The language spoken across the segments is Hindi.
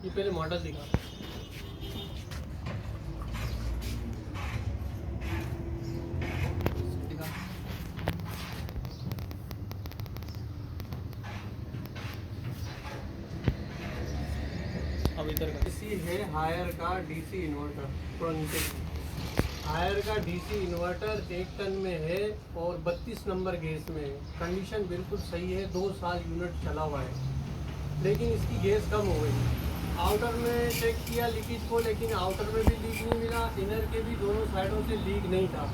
ये पहले मॉडल दिखा। अब इधर का इसी है हायर का डीसी इन्वर्टर, थोड़ा नीचे हायर का डीसी इन्वर्टर 1 टन में है और 32 नंबर गैस में है। कंडीशन बिल्कुल सही है, 2 साल यूनिट चला हुआ है, लेकिन इसकी गैस कम हो गई। आउटर में चेक किया लीकेज को, लेकिन आउटर में भी लीक नहीं मिला, इनर के भी दोनों साइडों से लीक नहीं था।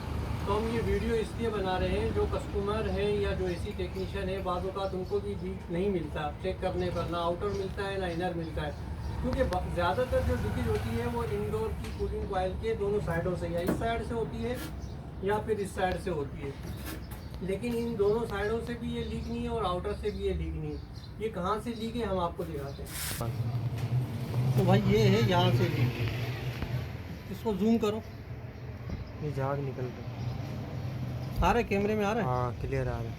तो हम ये वीडियो इसलिए बना रहे हैं, जो कस्टमर है या जो एसी टेक्नीशियन है, बाज़ औक़ात उनको भी लीक नहीं मिलता चेक करने पर, ना आउटर मिलता है ना इनर मिलता है, क्योंकि ज़्यादातर जो लीकेज होती है वो इंडोर की कूलिंग कॉइल के दोनों साइडों से, या इस साइड से होती है या फिर इस साइड से होती है, लेकिन इन दोनों साइडों से भी ये लीक नहीं है और आउटर से भी ये लीक नहीं है। ये कहाँ से लीक है हम आपको दिखाते हैं। तो भाई ये है यहाँ से लीक, इसको जूम करो, ये झाग निकल रहा आ रहा है कैमरे में, आ रहा है? हाँ क्लियर आ रहा है।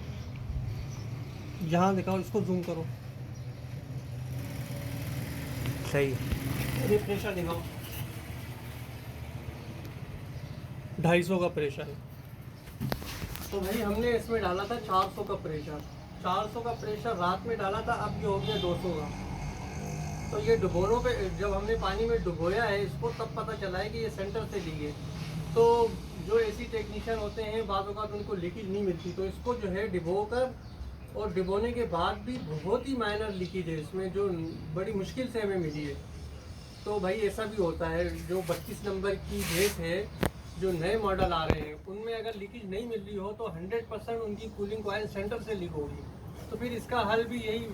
यहाँ दिखाओ, इसको जूम करो, सही ये प्रेशर दिखाओ, 250 का प्रेशर है। तो भाई हमने इसमें डाला था 400 का प्रेशर, 400 का प्रेशर रात में डाला था, अब ये हो गया 200 का। तो ये डुबोरों पे जब हमने पानी में डुबोया है इसको, तब पता चला है कि ये सेंटर से लीक है। तो जो एसी टेक्नीशियन होते हैं बाज़ औक़ात उनको लीकेज नहीं मिलती, तो इसको जो है डिबो कर, और डिबोने के बाद भी बहुत ही माइनर लीकेज है इसमें, जो बड़ी मुश्किल से हमें मिली है। तो भाई ऐसा भी होता है, जो 32 नंबर की गैस है, जो नए मॉडल आ रहे हैं उनमें अगर लीकेज नहीं मिल रही हो तो 100% उनकी कूलिंग कॉइल सेंटर से लीक होगी। तो फिर इसका हल भी यही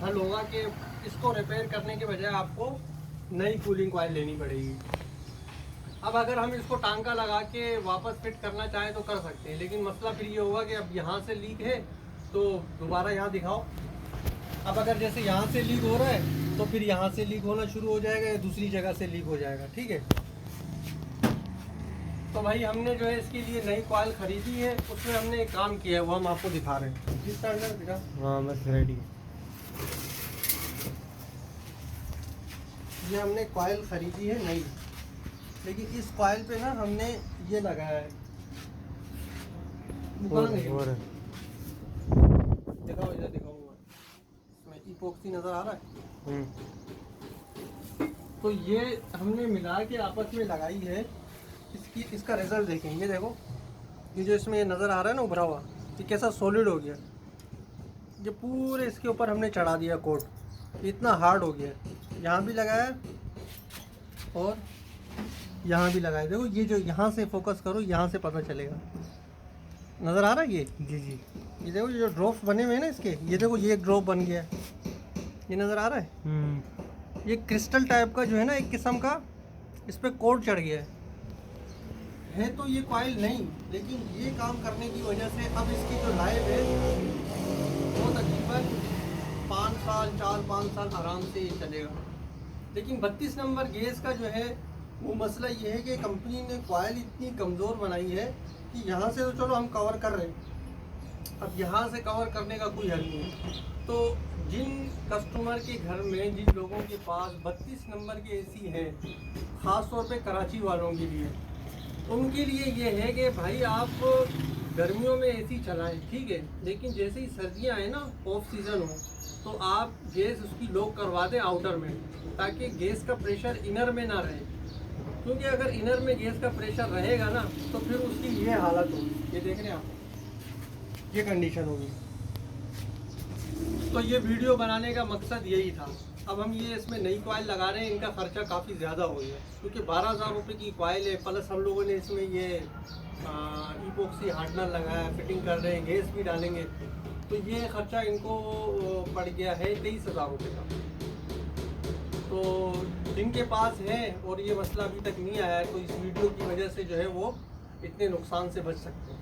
हल होगा कि इसको रिपेयर करने के बजाय आपको नई कूलिंग कॉइल लेनी पड़ेगी। अब अगर हम इसको टांका लगा के वापस फिट करना चाहें तो कर सकते हैं, लेकिन मसला फिर ये होगा कि अब यहाँ से लीक है तो दोबारा यहाँ दिखाओ। अब अगर जैसे यहाँ से लीक हो रहा है तो फिर यहाँ से लीक होना शुरू हो जाएगा या दूसरी जगह से लीक हो जाएगा, ठीक है। तो भाई हमने जो है इसके लिए नई कॉइल खरीदी है, उसमें हमने एक काम किया है वो हम आपको दिखा रहे हैं। जिस तरह दिखा, हाँ बस रेडी। ये हमने कॉइल खरीदी है नई, लेकिन इस कॉइल पे ना हमने ये लगाया है, दिखाओ इधर दिखाऊंगा, इसमें इपोक्सी नज़र आ रहा है। तो ये हमने मिला के आपस में लगाई है, इसका रिजल्ट देखें। ये देखो, ये जो इसमें नज़र आ रहा है ना उभरा हुआ, ये कैसा सॉलिड हो गया। ये पूरे इसके ऊपर हमने चढ़ा दिया कोट, इतना हार्ड हो गया। यहाँ भी लगाया और यहाँ भी लगाया, देखो ये जो यहाँ से फोकस करो, यहाँ से पता चलेगा, नज़र आ रहा है ये। जी जी, ये देखो ये जो ड्रॉप्स बने हुए हैं ना इसके, ये देखो ये एक ड्रॉप बन गया है, ये नज़र आ रहा है। ये क्रिस्टल टाइप का जो है ना एक किस्म का, इस पर कोट चढ़ गया है। तो ये कॉइल नहीं, लेकिन ये काम करने की वजह से अब इसकी जो लाइफ है वो तकरीबन 5 साल 4-5 साल आराम से ये चलेगा। लेकिन 32 नंबर गैस का जो है वो मसला ये है कि कंपनी ने कॉइल इतनी कमज़ोर बनाई है कि यहाँ से तो चलो हम कवर कर रहे हैं, अब यहाँ से कवर करने का कोई हल नहीं है। तो जिन कस्टमर के घर में, जिन लोगों के पास 32 नंबर के एसी हैं, ख़ास तौर पे कराची वालों के लिए, उनके लिए ये है कि भाई आप गर्मियों में एसी चलाएं, ठीक है, लेकिन जैसे ही सर्दियाँ आए ना, ऑफ सीज़न हो, तो आप गैस उसकी लॉक करवा दें आउटर में, ताकि गैस का प्रेशर इनर में ना रहे। क्योंकि अगर इनर में गैस का प्रेशर रहेगा ना तो फिर उसकी ये हालत होगी, ये देख रहे हैं आप, ये कंडीशन होगी। तो ये वीडियो बनाने का मकसद यही था। अब हम ये इसमें नई कॉइल लगा रहे हैं, इनका ख़र्चा काफ़ी ज़्यादा हो गया, क्योंकि 12,000 रुपये की कॉइल है, प्लस हम लोगों ने इसमें ये इपोक्सी हार्डनर लगाया, फिटिंग कर रहे हैं, गैस भी डालेंगे, तो ये ख़र्चा इनको पड़ गया है 23,000 रुपये का। तो जिनके पास है और ये मसला अभी तक नहीं आया है, तो इस वीडियो की वजह से जो है वो इतने नुकसान से बच सकते हैं।